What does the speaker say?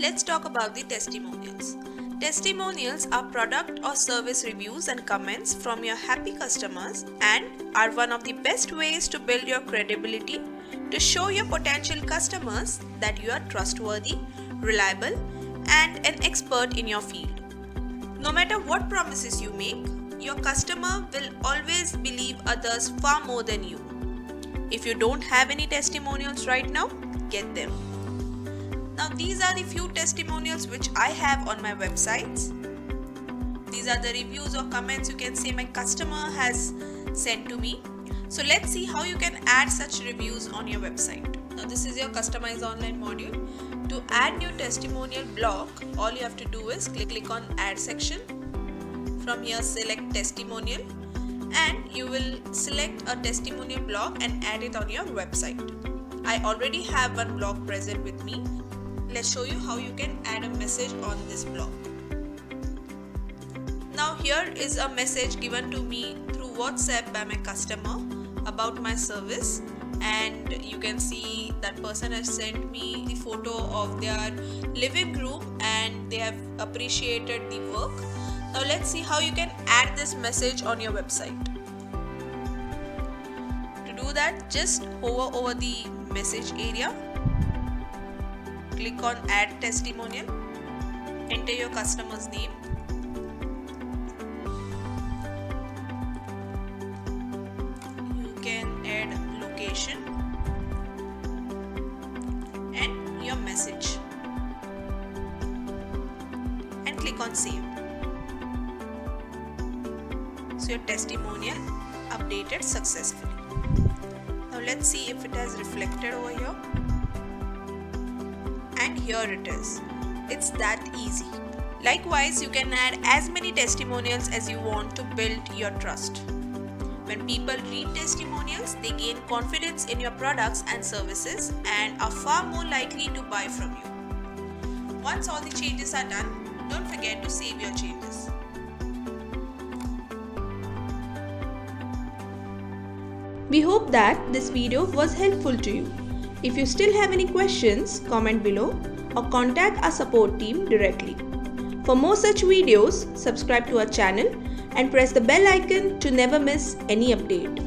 Let's talk about the testimonials. Testimonials are product or service reviews and comments from your happy customers and are one of the best ways to build your credibility to show your potential customers that you are trustworthy, reliable, and an expert in your field. No matter what promises you make, your customer will always believe others far more than you. If you don't have any testimonials right now, get them. Now these are the few testimonials which I have on my websites. These are the reviews or comments you can say my customer has sent to me. So let's see how you can add such reviews on your website. Now this is your Customize Online module. To add new testimonial block, all you have to do is click on Add section. From here select Testimonial and you will select a testimonial block and add it on your website. I already have one block present with me. Let's show you how you can add a message on this block. Now here is a message given to me through WhatsApp by my customer about my service, and you can see that person has sent me the photo of their living room and they have appreciated the work. Now let's see how you can add this message on your website. To do that, just hover over the message area. Click on Add Testimonial, enter your customer's name, you can add location and your message and click on Save. So your testimonial updated successfully. Now let's see if it has reflected over here. And here it is. It's that easy. Likewise, you can add as many testimonials as you want to build your trust. When people read testimonials, they gain confidence in your products and services and are far more likely to buy from you. Once all the changes are done, don't forget to save your changes. We hope that this video was helpful to you. If you still have any questions, comment below or contact our support team directly. For more such videos, subscribe to our channel and press the bell icon to never miss any update.